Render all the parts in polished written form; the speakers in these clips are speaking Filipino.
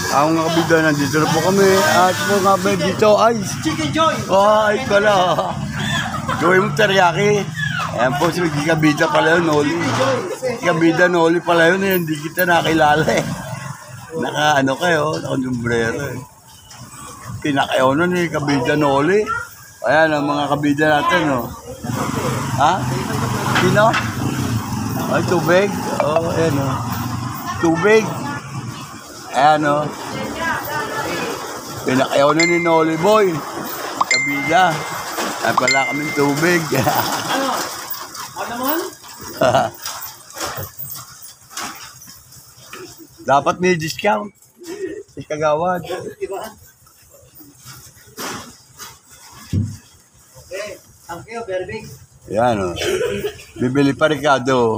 Ang mga kabida, nandito na po kami. At po nga ba dito, ay, Chicken Joy! ay pala. Gawin mo teriyaki. Ayan po, si kabida pala yun, Noli. Kabida, Noli pala yun, hindi kita nakilala eh. Naka ano kayo, naka-sombrero eh. Pinakayaw nun eh, kabida, Noli. Ayan, ang mga kabida natin, no. Ha? Sino? Ay, tubig. Oh, ayan, no. Tubig. Ayan, no. Pinakayaw na ni Noli Boy. Kabida. Ay pala kaming tubig. Ano? Ano naman? Dapat may discount. Si Kagawad. Diba? Okay. Thank you, very big. Yan, o. Bibili pa Ricardo.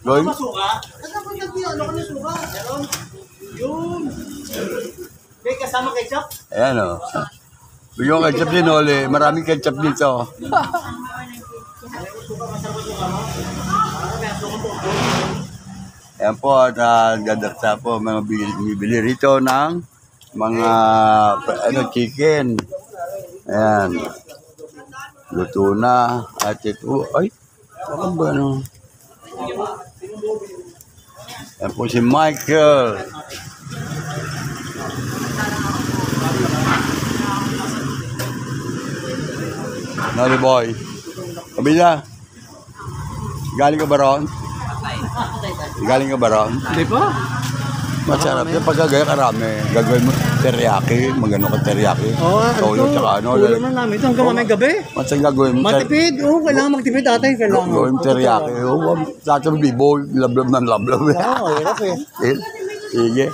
Going? Ano ba suka? Ano ba ano ka na suka? Meron? Yun. May kasama ketchup? Ayan, o. Bigyan ko ketchup din, Oli. Maraming ketchup dito. Ayan po, at dadaksa po, mga bibili rito ng mga chicken. Ayan. Luto na. At ito, ay, ano ba, ano? Ayan po si Michael. Noli Boy. Kabila. Galing ka ba ron? Galing ka ba ron? Hindi pa. Masarap yung pagkagaya karami. Gagawin mo teriyaki. Magano ka teriyaki. Oo, Toyo tsaka ano. ulo na namin ito hanggang mamay gabi. Masang gagawin mo. Matipid. Oo, kailangan magtipid ate. Kailangan. Gagawin mo teriyaki. Lahat ng bibo. Lablab ng lablab. Oo, hirap eh. Sige.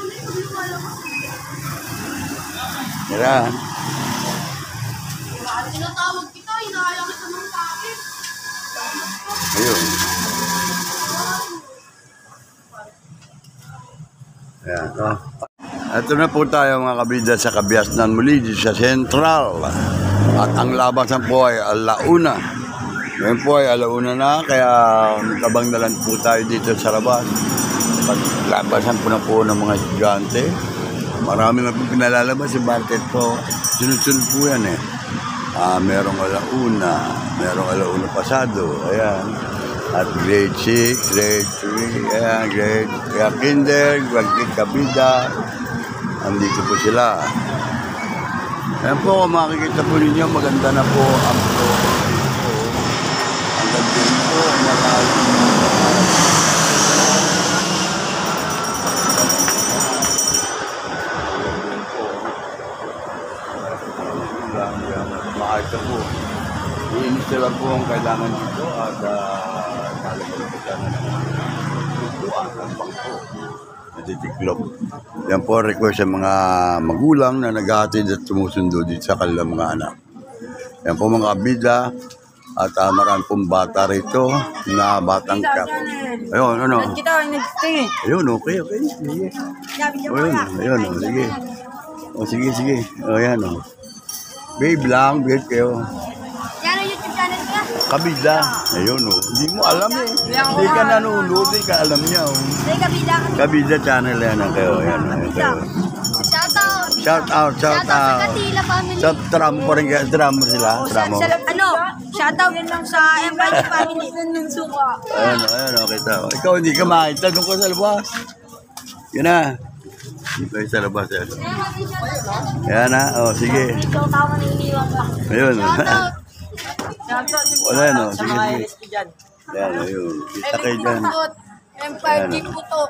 Tira. Tinatawag kita, inaaya kita ng sakit. Ayun. Ayan, oh. Ito na po tayo mga kabida sa Kabiasnan muli sa Central. At ang labasan po ay alauna. Ngayon po ay alauna na, kaya kabangdalan po tayo dito sa labas. Paglabasan po na po ng mga estudyante. Marami na po pinalalabas si Bartet po. Sunod-sunod po yan eh. Merong alauna, merong alauna pasado. Ayan. At grade 6, grade 3, ayan, grade kaya kinder, grade kabida. Andito po sila. Ayan po, kung makikita po ninyo, maganda na po ang po. Ang ganda po, malalim. Makita po. Iinis sila po ang kailangan dito at talagang pagkana ng tutuan ng bangko. Natitiklop. Yan po ang request sa mga magulang na naghahatid at sumusundo dito sa kanilang mga anak. Yan po mga kabida at marami pong bata rito na batang kap. Ayun, ano? Ayun, okay. Sige. Ayun, sige. O, sige. O, yan, o. Babe lang, babe kayo. Yan ang YouTube channel niya. Kabida. Ayun, oh. Hindi mo alam eh. Hindi ka nanonood, hindi ka alam niya, oh. Ay, kabila ka. Kabida channel yan, kayo. Yan, kayo. Shoutout. Shout out. Sa Katila family. Sa tramo pa rin, tramo sila, tramo. Shoutout yan lang sa Empire family. Ng suka. Ayun, okay tao. Ikaw hindi ka makita, doon ka sa labas. Yan na. Hindi kayo sa labas, yan. Yan na, oh, sige. Ikaw tama na iniwan pa. Ayun, oh. Shoutout. Wala, no, sige. Yan, ayun. Kita kayo dyan. Empire Team Putok.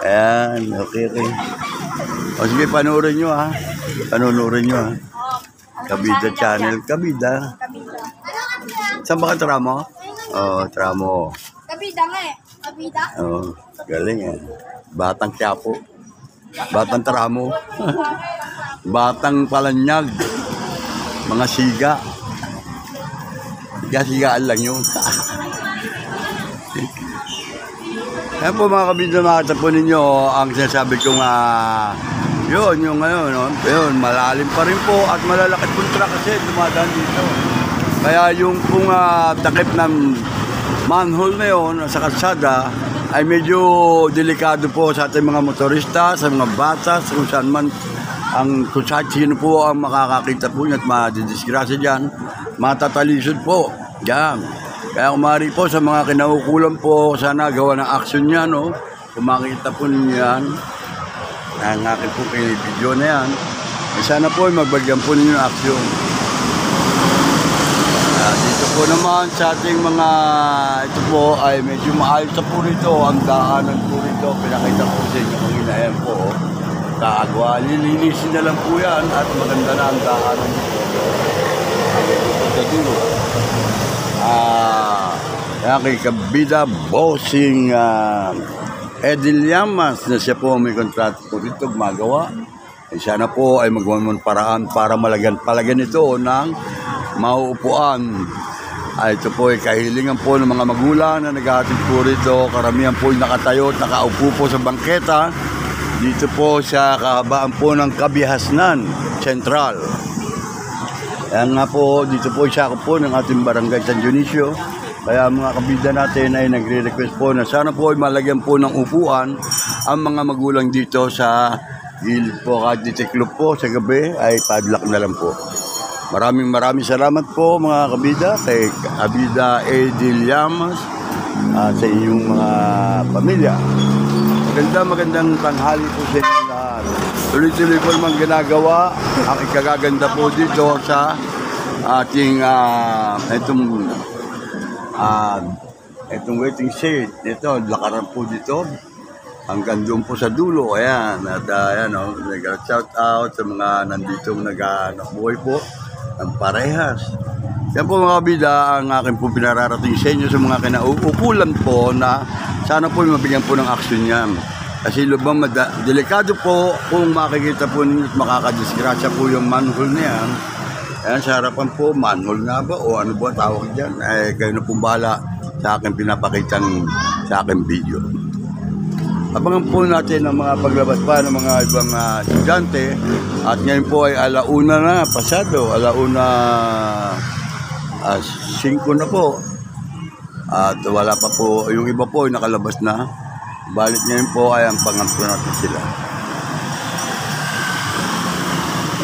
Ayan, okay. O sige, panoorin nyo ha. Kabida channel, Kabida. Saan ba ka tramo? Tramo. Kabida nga eh. Kabida. Galing eh. Batang Quiapo. Batang tramo. Batang Palanyag. Mga siga. Sigaan lang yun. Yan po mga kabida, makita po ninyo ang sinasabi kong yun, yung ngayon, no? Yun, malalim pa rin po at malalakit pong truck kasi dumadaan dito. Kaya yung pong takip ng manhole na yun sa kalsada, ay medyo delikado po sa ating mga motorista, sa mga bata, kung saan man kung sino po ang makakakita po niya at madidisgrasya dyan, matatalisod po. Yan. Kaya kumari po sa mga kinaukulan po, sana gawa ng action niya, no? Kung makita po ninyo yan, ang akin po kay video na yan, sana po magbagyan po ninyo ng action. Dito po naman sa ating mga, ito po ay medyo maayos na po rito, ang daanan po rito, pinakita po sa inyo kanina, ayan po, kagwa, lilinisin na lang po yan at maganda na ang daanan dito. Sa dulo. Kay kabida bossing Edil Llamas na siya po may kontrato po dito gumagawa. Sana po ay magawa ng paraan para palagyan ito ng mauupuan. Ito po ay kahilingan po ng mga magulang na naghahatid po rito. Karamihan po ay nakatayo at nakaupo po sa bangketa. Dito po sa kahabaan po ng Kabihasnan Central. Yan nga po, dito po isa po ng ating barangay San Dionisio. Kaya mga kabida natin ay nagre-request po na sana po ay malagyan po ng upuan ang mga magulang dito sa gilid po. Kahit ditiklop po sa gabi ay padlock na lang po. Maraming salamat po mga kabida kay Kabida Edil Llamas sa inyong mga pamilya. Magandang tanghali po sa inyo lahat. Tuloy-tuloy po naman ginagawa ang ikagaganda po dito sa ating itong waiting shed. Ito, lakaran po dito hanggang doon po sa dulo. Ayan, at ayan o, nag-shout out sa mga nandito nag-buhay po ng parehas. Yan po mga kabida ang akin po pinararating sa inyo sa mga kinauukulan po na sana po mabigyan po ng action yan. Kasi lubang delikado po kung makikita po ninyo at makakadisgrasya po yung manhole na yan. Ayan, sa harapan po, manhole nga ba o ano ba tawag dyan? Kayo na pong bahala sa akin pinapakitang sa akin video. Abangan po natin ang mga paglabas pa ng mga ibang estudyante. At ngayon po ay alauna na, pasado, alauna 5 na po. At wala pa po, yung iba po ay nakalabas na. Balit ngayon po ay ang pangampo natin sila.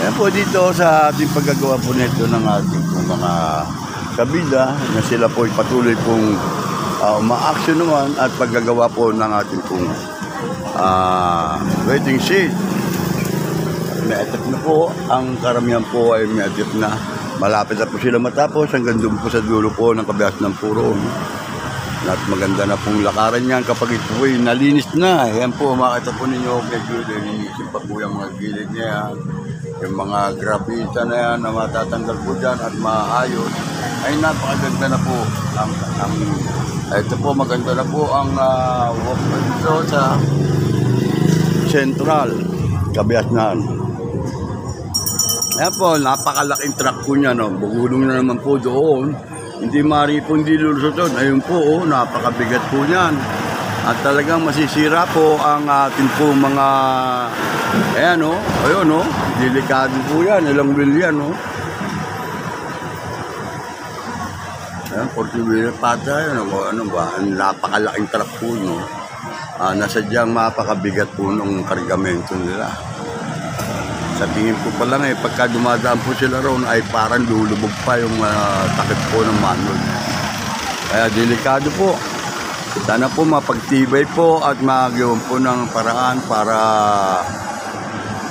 Ayan po dito sa ating paggagawa po nito ng ating mga kabida na sila po ay patuloy pong ma-action naman at paggagawa po ng ating pong waiting shed. May atap na po, ang karamihan po ay may atap na. Malapit na po sila matapos hanggang doon po sa dulo po ng Kabihasnan Puro. At maganda na pong lakaran yan kapag ito po ay nalinis na. Yan po, makita po ninyo medyo linisin pa po yung mga gilid niya yan. Yung mga grabita na yan na matatanggal po dyan at maayos. Ay napakaganda na po. Ito po, maganda na po ang walkway dito sa Central Kabihasnan. Ayan po, napakalaking truck po niya, no? Bugulong na naman po doon. Hindi mari po hindi lulusot. Ayun po, napakabigat po niyan. At talagang masisira po ang ating po mga, ayan o, ayun o, delikado po yan, ilang wheel yan o. Ayan, 40 wheel pata yun, ano ba, ang napakalaking truck po, no? Nasadyang mapakabigat po ng kargamento nila. Sa tingin po pa lang pagka dumadaan po sila roon ay parang lulubog pa yung takip po ng manhole. Kaya delikado po. Sana po mapagtibay po at magawa po ng paraan para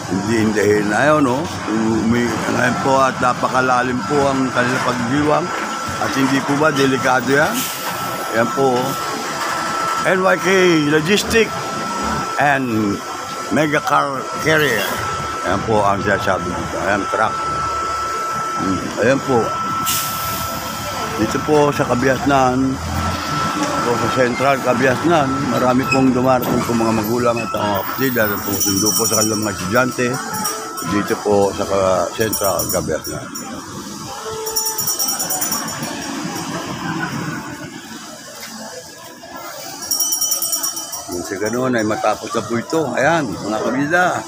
hindi-hindihin. Ayaw, no? Ngayon po at napakalalim po ang kanilang pagdiwang. At hindi po ba delikado yan? Yan po. NYK Logistic and Mega Car Carrier. Ayan po ang sasabi dito. Ayan, truck. Ayan po. Dito po sa Kabihasnan, dito sa Central Kabihasnan, marami pong dumarating po mga magulang at mga kapatid at po sundo po sa kanilang mga estudyante dito po sa Central Kabihasnan. Sa ganoon ay matapos na po ito. Ayan, mga kabida.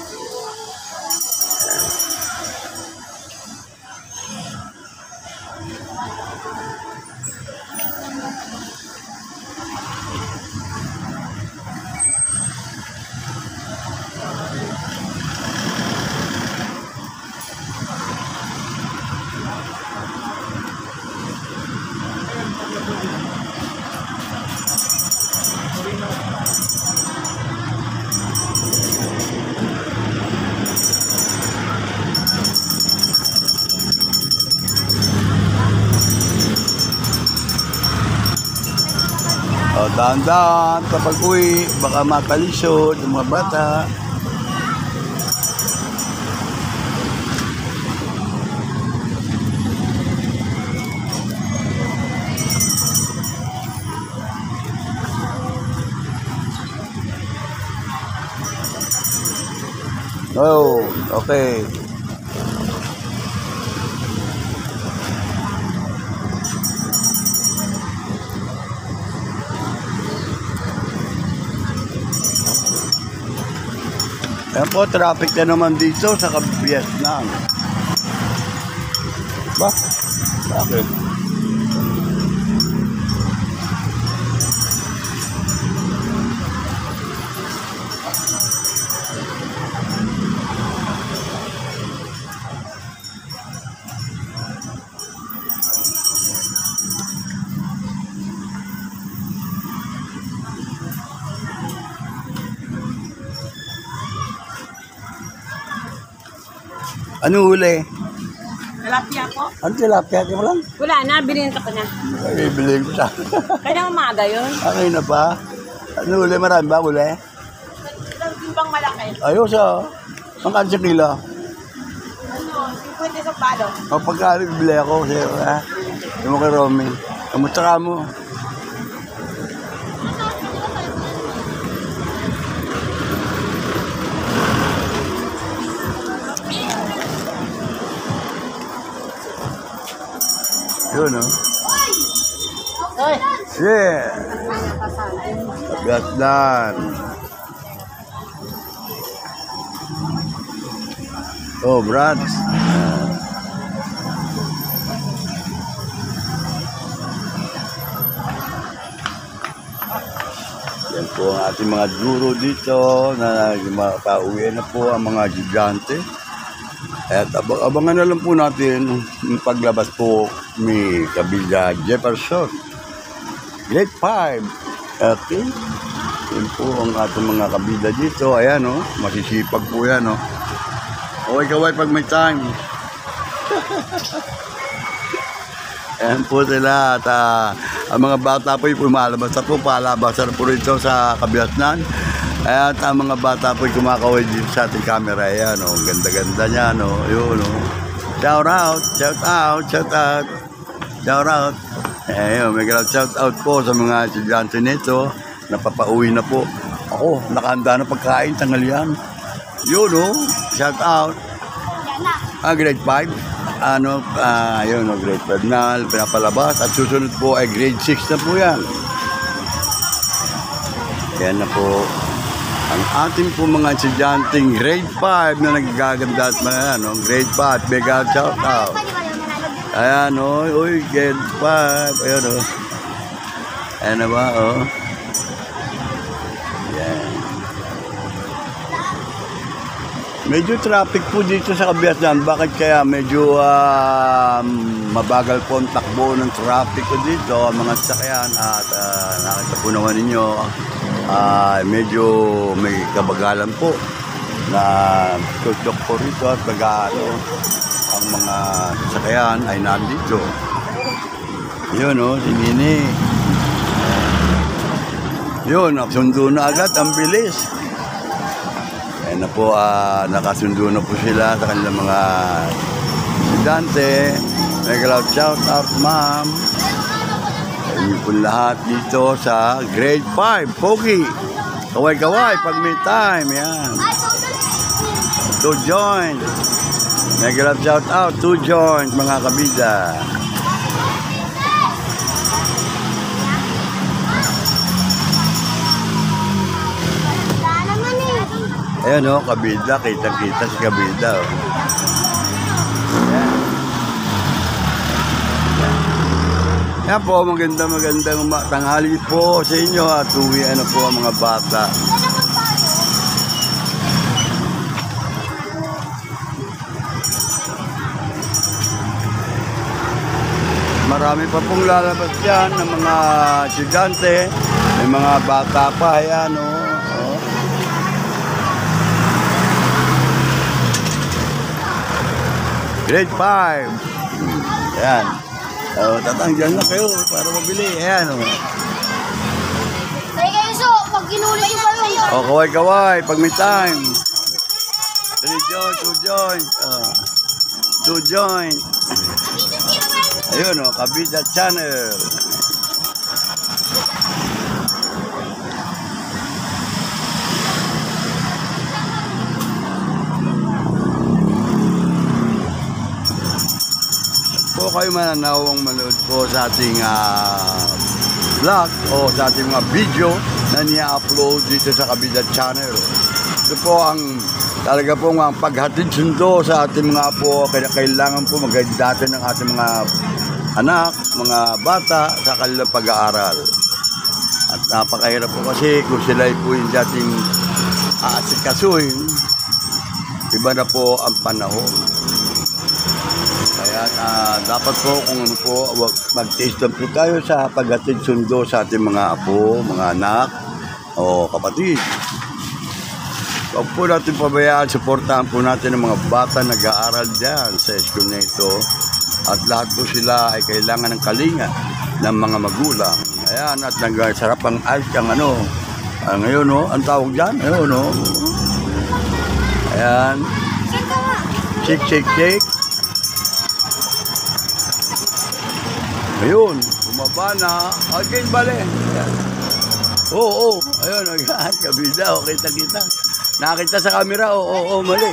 Dahan-dahan kapag uwi, baka matalisod yung mga bata. Oh, okay. Ayan po, traffic na naman dito sa Vietnam. Ba? Bakit? Ano huli? Tilapia po. Ano tilapia? Di mo lang? Wala na, bininta ko na. Ay, bilhin ko siya. Kaya umaga yun. Okay na ba? Ano huli? Marami ba huli? Yung bang malaki. Ayos ah. Ang kansa kilo. Ano, 50 sa palo. O pagka bibili ako sa'yo, ha? Yung mo kay Romy. Kamusta ka mo? Yun, no? Hoy! Yeah! Vietnam. Oh, Brad. Yan po ang ating mga guro dito na pauwi na po ang mga gigante. At abangan na lang po natin yung paglabas po ni Kabila Jefferson. Grade 5. Okay. Yan po ang ating mga kabila dito. Ayan, oh. Masisipag po yan, oh. Kaway pag may time. Ayan po sila. At ang mga bata po yung pumalabas na po. Palabas na po rito sa Kabiasnan. At ang mga bata po yung kumakaway dito sa ating camera. Ayan, oh. Ganda-ganda niya, no. Yun, oh. Shout out, shout out, shout out. Shout out. Ayun, may shout out po sa mga estudyante nito. Napapauwi na po. Ako, nakahanda na pagkain, tanghalian. Yun, oh. Shout out. Grade 5. Yun, oh, grade 5 na pinapalabas. At susunod po ay grade 6 na po yan. Yan na po. Ang ating po mga estudyanteng grade 5 na nagaganda at mga ano, grade 5, mega shout out. Ayan o, uy, grade 5, ayan o. Ayan na ba o? Ayan. Medyo traffic po dito sa Kabiasnan. Bakit kaya medyo mabagal po ang takbo ng traffic ko dito, mga sasakyan at nakita po naman ninyo. Medyo may kabagalan po na tutok po rito at bagano ang mga sasakyan ay nandito. Yun o, si Nini. Yun, nakasundo na agad, ang bilis. Ayan na po, nakasundo na po sila sa kanilang mga estudyante. Shout out, ma'am. Ayun po lahat dito sa grade 5. Pogi. Kaway-kaway pag may time. Yan. To join. Shout out to join mga kabida. Ayan o, kabida. Kita-kita si kabida. Oh. Yan po, magandang tanghali po sa inyo at uwian na po ang mga bata. Marami pa pong lalabas yan ng mga estudyante, may mga bata pa, yan o. Grade 5. Yan. Tatanggal na kayo para mabili. Ayan o. O, kaway-kaway, pag may time. 3 joints, 2 joints. 2 joints. Ayun o, Kabida Channel. Po kayo mananawang manood po sa ating vlog o sa ating mga video na niya-upload dito sa Kabida Channel. Ito po ang talaga po ang paghatid sundo sa ating mga po. Kailangan po mag-guide ng ating mga anak, mga bata sa kanilang pag-aaral. At napakahirap po kasi kung sila po yung dating aasikasuhin, iba na po ang panahon. Kaya dapat po kung ano po, mag-taste lang po tayo sa paghatid sundo sa ating mga apo, mga anak o kapatid. Huwag po natin pabayaan, supportahan po natin ang mga bata nag-aaral dyan sa school na ito. At lahat po sila ay kailangan ng kalinga ng mga magulang. Ayan, at nagsarap ang ice ang ano. Ngayon, no, ang tawag dyan, ayun, no. Ayan. Shake, shake, shake. Ayun, bumaba na. Again, bale. Oo, ayun, agad. Kabida, o, kita-kita. Nakita sa camera, oo, mali.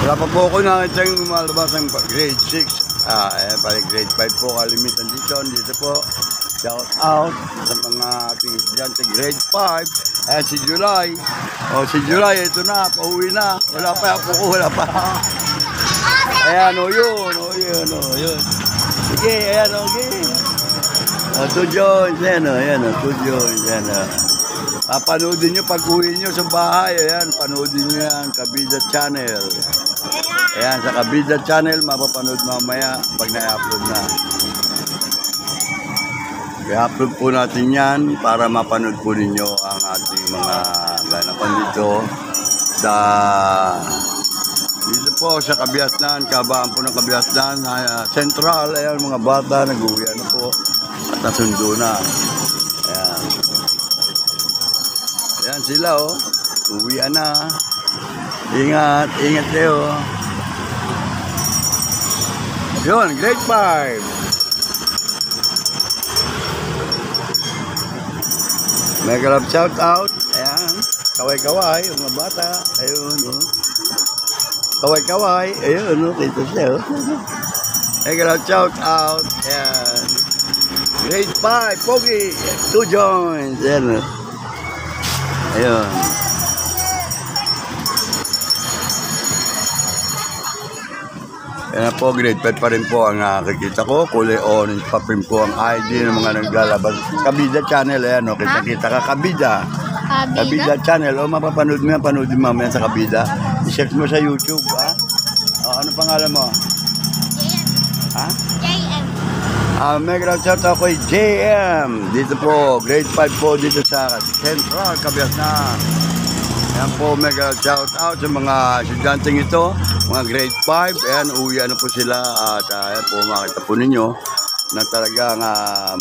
Wala pa po ako nakita yung lumalabas ng grade 6. Ayan, pala grade 5 po kalimitan dito po. Shout out sa mga ating estudyante grade 5. Ayan, si July. O, si July, ito na, pauwi na. Wala pa po, wala pa. Ayan, yun. Sige, ayan, okay. O, 2 joints, ayan, 2 joints, ayan. Panoodin nyo pag uwi nyo sa bahay. Ayan, panoodin nyo yan, Kabida Channel. Ayan, sa Kabida Channel, mapapanood mamaya pag na-upload na. I-upload po natin yan para mapanood po ninyo ang ating mga ganapan dito dito po sa Kabiasnan, kabaan po ng Kabiasnan, Central. Ayan, mga bata, nag-uwi na po at nasundo na. Ayan. Ayan sila, oh. Uwian na. Ingat kayo. Yun, grade 5. Mega love shout out. Ayan. Kaway-kaway, yung mga bata. Ayun, oh. Kaway-kaway. Ayun, oh. Dito siya, oh. Mega love shout out. Ayan. Grade 5. Pogi. 2 joints. Ayan, oh. Ayun. Yan po, grade 5 pa rin po ang nakikita ko. Kulay orange pa rin po ang ID ng mga naglalabas. Kabida Channel, ayan o. Kita-kita ka, Kabida. Kabida Channel. O, mapapanood mo yan. Panoodin mo yan sa Kabida. I-search mo sa YouTube, ha? O, ano pangalan mo? JM. Ha? JM. Mega shout out kay JM. Dito po, grade 5 po dito sa Central, Kabiasnan. Ayan po, mega shout out sa mga estudyanteng ito, mga grade 5. Ayan, uwi na po sila at ayan po, makita po ninyo na talagang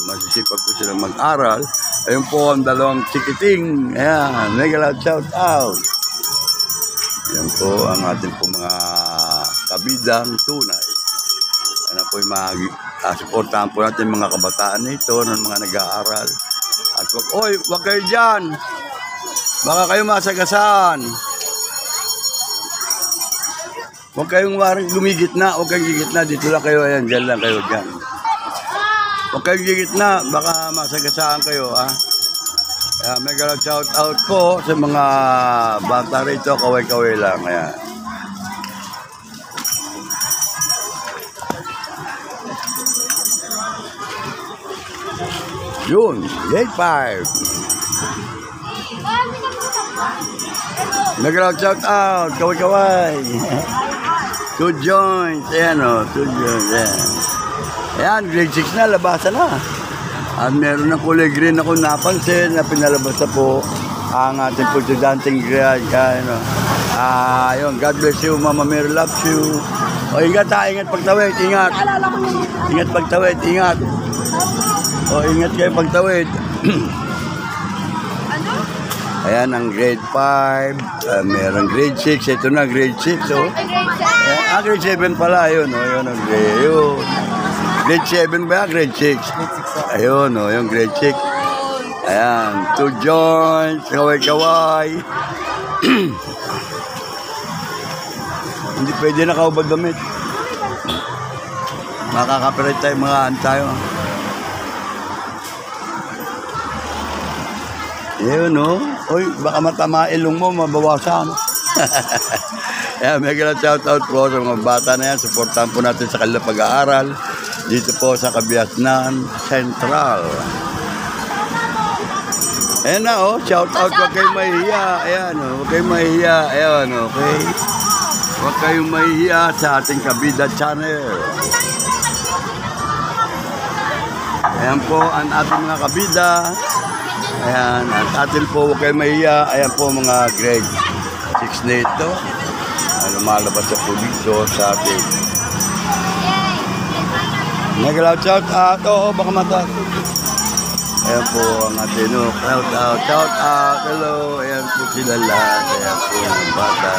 masisipag po silang mag-aral. Ayun po ang dalawang chikiting. Ayan, mega shout out. Ayan po ang ating po mga kabidang tunay. Ano po yung supportahan po natin mga kabataan nito ng mga nag-aaral. At wag kayo dyan. Baka kayo masagasaan. Huwag kayong warang gumigit na. Huwag kayong gigit na. Dito lang kayo. Ayan, dyan lang kayo dyan. Huwag kayong gigit na. Baka masagasaan kayo, ha. Mega shout out po sa mga bata rito. Kaway-kaway lang. Ayan. Yun, grade 5. Nag-round shout out, kaway-kaway. 2 joints, ayan o, 2 joints, ayan. Ayan, grade 6 na, labasan na. At meron ng kulay green ako napansin na pinalabas na po ang ating po estudyanteng grade. Ano. Yun, God bless you, Mama Mary loves you. O, ingat ha, ingat pagtawid, ingat. Ingat pagtawid, ingat. O, ingat kayo pagtawid. Ayan, ang grade 5. Meron grade 6. Ito na, grade 6. Oh. Ayan, grade 7 pala. Ayun, oh, yun, ang grade. Yun. Grade 7 ba? Grade 6. Ayun, oh, yung grade 6. Ayan, 2 joints, kaway-kaway. Hindi pwede nakaubad damit. Makakapirit tayo, mga tayo. Ayun, no? Uy, baka matama ilong mo, mabawasan. Ayan, mega shoutout po sa mga bata na yan. Supportahan po natin sa kanilang pag-aaral. Dito po sa Cabiasnan Central. Ayan na, oh. Shoutout, huwag kayong mahihiya. Ayan, oh. Huwag kayong mahihiya. Ayan, okay? Huwag kayong mahihiya sa ating Kabida Channel. Ayan po ang ating mga kabida. Ayan, at atin po huwag kayong mahiya. Ayan po mga grade 6 na ito. Lumalabas sa puliso sa atin. Nagalaw shout out. Oo, baka mata. Ayan po ang atin. No, shout out, shout out. Hello. Ayan po sila lahat. Ayan po ang bata.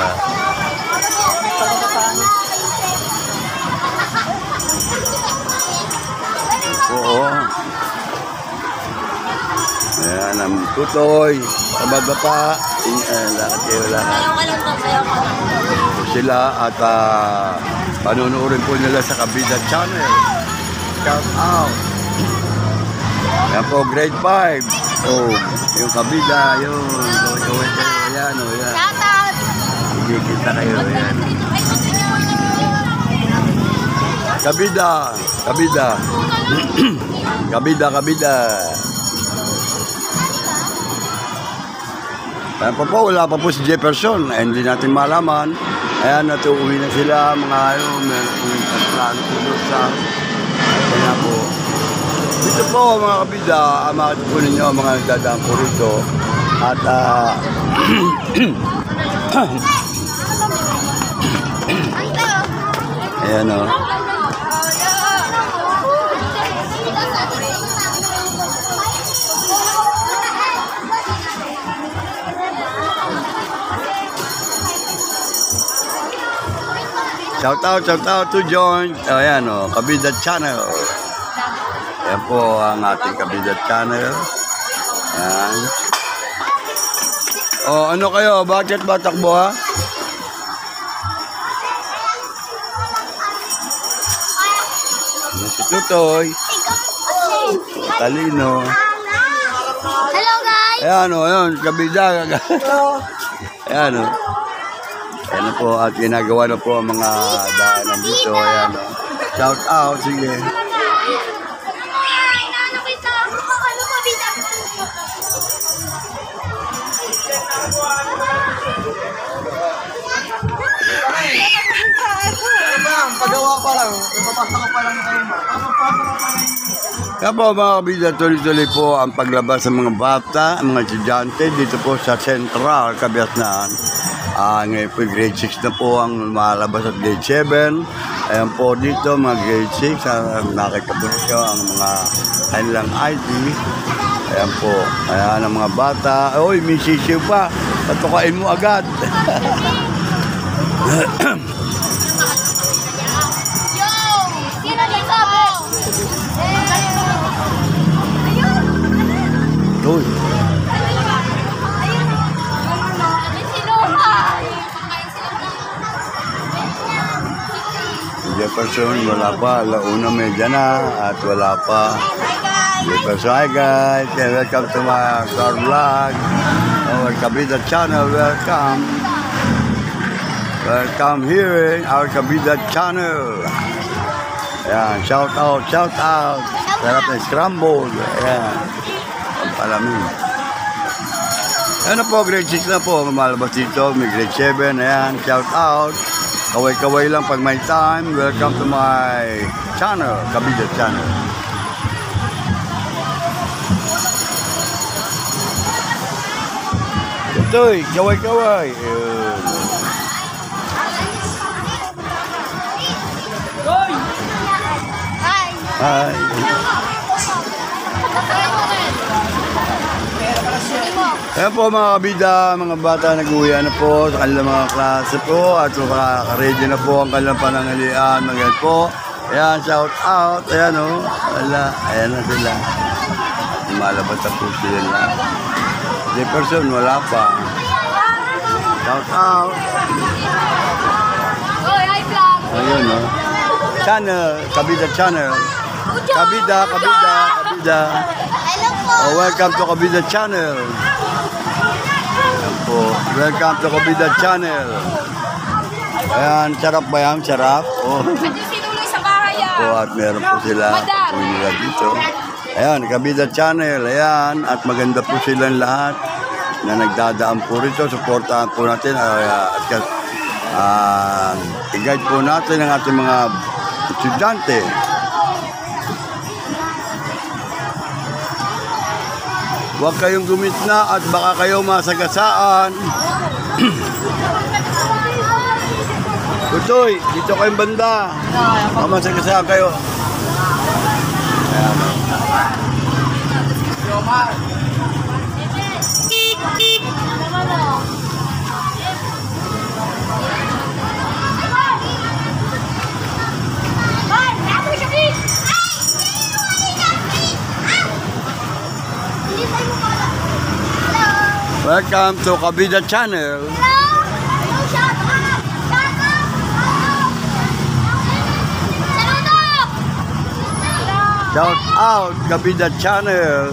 Oo. Ayan, ang tutoy, kababa pa, lakad kayo lahat. Sila at panunuorin po nila sa Kabida Channel. Shout out. Ayan po, grade 5. Oh, yung Kabida, yun. Gawin kayo, ayan, o, ayan. Shout out! Kikita kayo, ayan. Kabida, Kabida. Kabida, Kabida. Ayan po, wala pa po si Jefferson. Hindi natin malaman. Ayan, natuuwi na sila. Mga meron po plano po sa kaya po. Dito po, mga kabida, makita po ninyo mga nagdadaan po rito. At, ayan, o. Shout out to join. Ayan o, Kabida Channel. Ayan po ang ating Kabida Channel. Ayan. O, ano kayo? Bakit ba takbo ha? Si Tutoy. Talino. Hello guys! Ayan o, ayan, Kabida. Ayan o. Ayan po, at ginagawa na po ang mga daanan dito. Ayan o. Shout out, sige. Pagawa pa lang. Ipapasa ka pa lang kayo. Kaya po mga kabida, tuloy-tuloy po ang paglabas ng mga bata, mga estudyante dito po sa Central, Cabiasnan. Ngayon po grade 6 na po ang lumalabas at grade 7. Ayan po dito mga grade 6. Nakita po nito ang mga kanilang ID. Ayan po. Ayan ang mga bata. Uy, may sisiw pa. Patukain mo agad. Yo! Sino dito? Uy. Jefferson, wala pa. Alauna medya na at wala pa. Jefferson, hi guys. Welcome to my car vlog. Our Kabida Channel, welcome. Welcome here in our Kabida Channel. Ayan, shout out, shout out. Sarap na scramble. Ayan. Ang palamin. Ano po, grade 6 na po. Mamalabas dito. May grade 7. Ayan, shout out. kaway-kaway lang pag may time. Welcome to my channel, Kabida Channel. Ito'y, kaway-kaway. Hi. Ayan po mga kabida, mga bata nag-uwi na po sa kanilang mga klase po at makaka-ready na po ang kanilang panangalian. Magayon po. Ayan, shout out. Ayan o. Wala. Ayan na sila. Lumalabas na po sila na. Jefferson, wala pa. Shout out. Ayun o. Channel, Kabida Channel. Kabida. Oh, welcome to Kabida Channel. Ayan po. Welcome to Kabida Channel. Ayan, sarap ba yan? Sarap. Oh. Po, at meron po sila. Puwi nila dito. Ayan, Kabida Channel. Ayan, at maganda po silang lahat na nagdadaan po rito. Supportahan po natin. I-guide po natin ang ating mga estudyante. Huwag kayong gumitna at baka kayo masagasaan. Tutoy, dito kayong banda. Baka masagasaan kayo. Ayan. Welcome to Kabida Channel. Shout out Kabida Channel.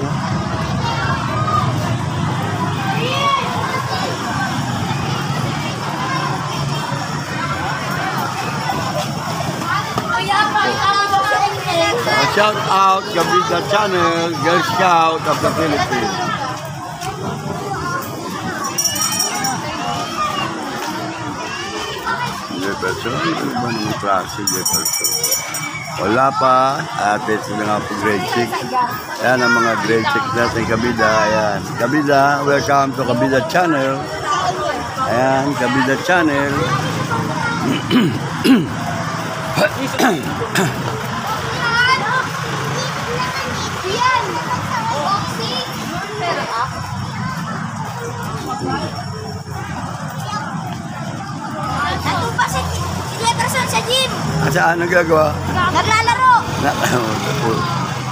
Shout out Kabida Channel, Girl Scout of the Philippines. Jefferson, ano ba ng klase Jefferson? Wala pa, ate sila nga po grade 6. Ayan ang mga grade 6 natin Kabida. Ayan, Kabida, welcome to Kabida Channel. Ayan, Kabida Channel. Saan nagagawa? Naglalaro.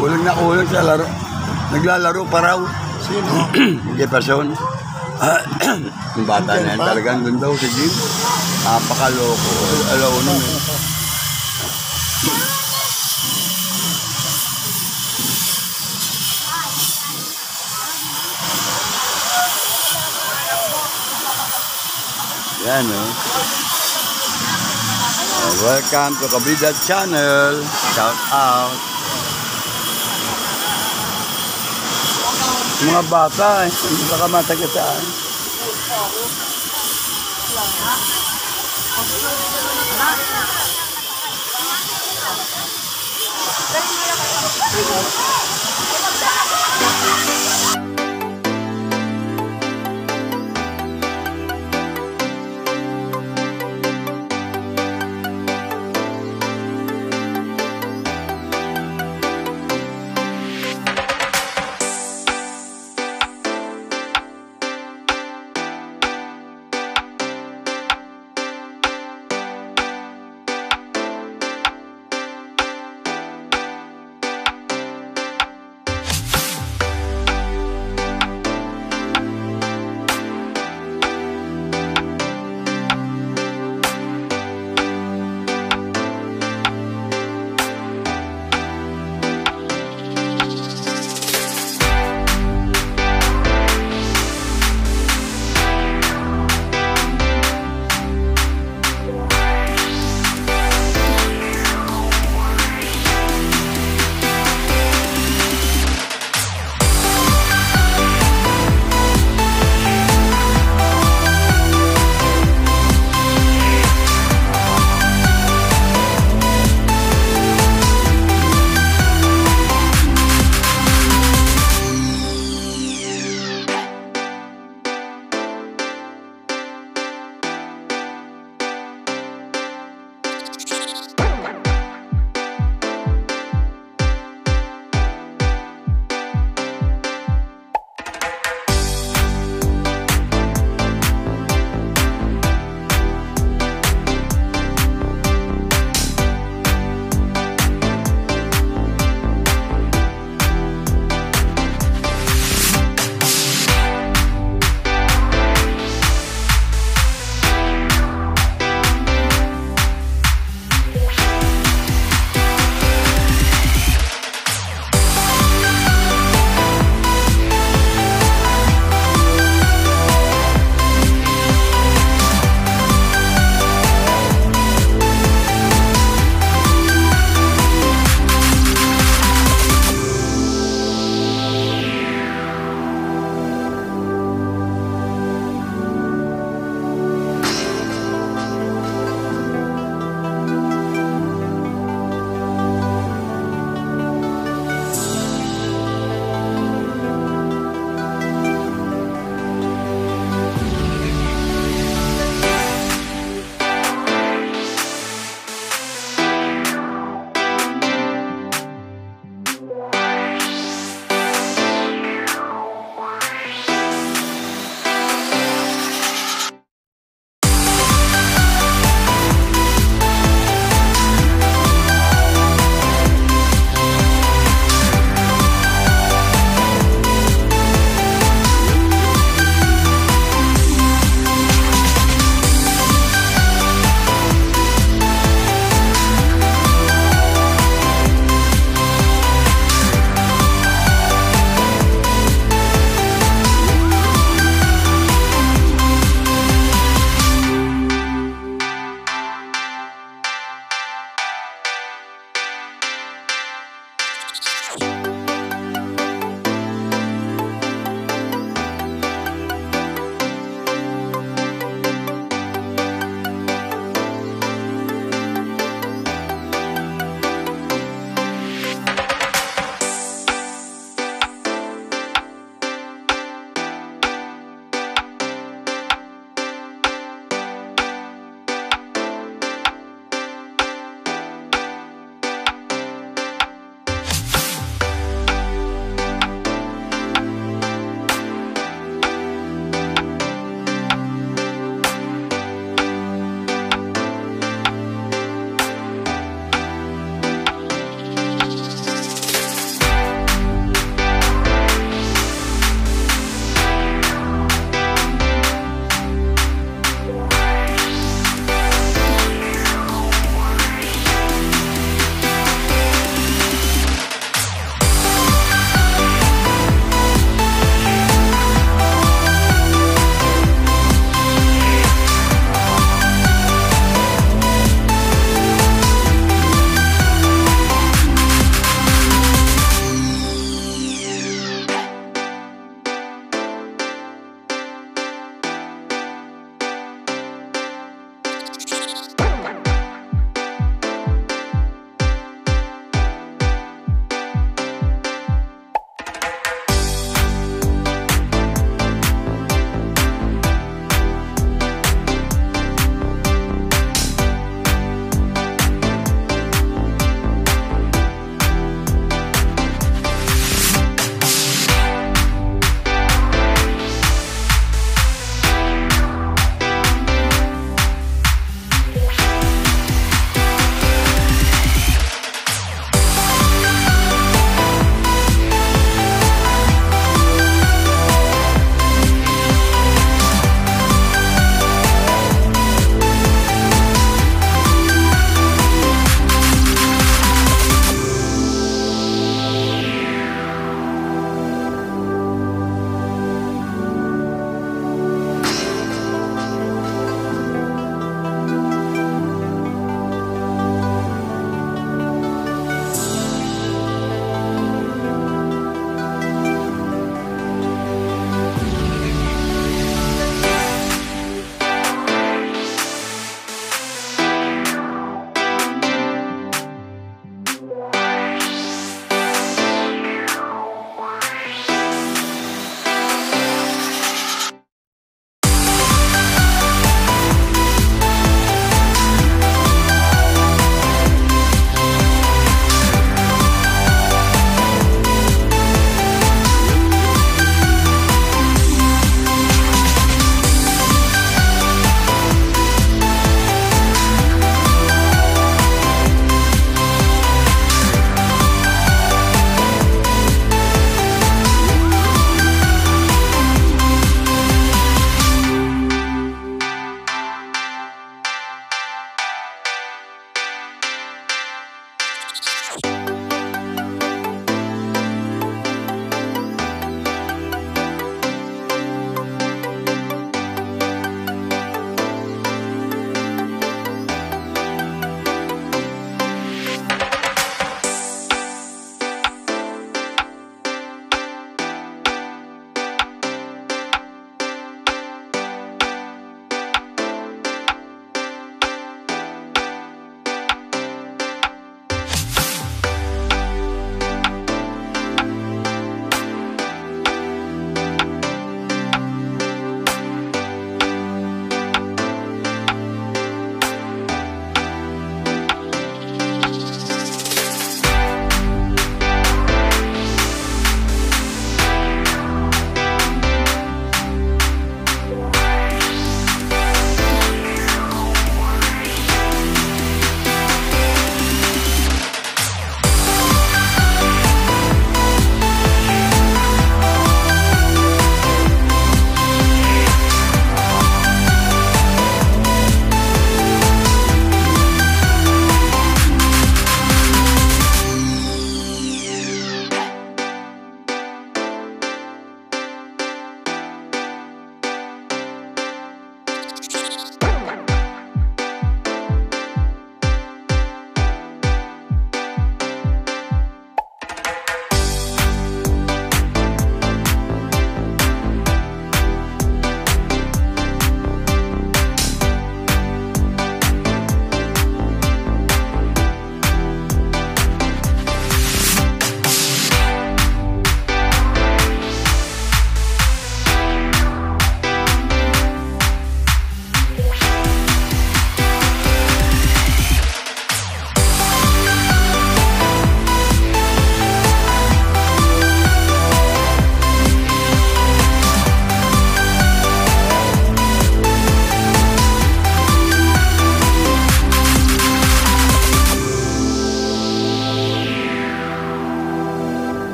Kulang sa laro. Naglalaro pa raw. Sino? Jefferson. Yung bata na yan talagang doon daw si Jim. Napakaloko. Alaw nun eh. Yan o. Welcome to Kabida Channel. Shout out. Mga bata, hindi baka matagasaan.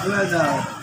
Wala na.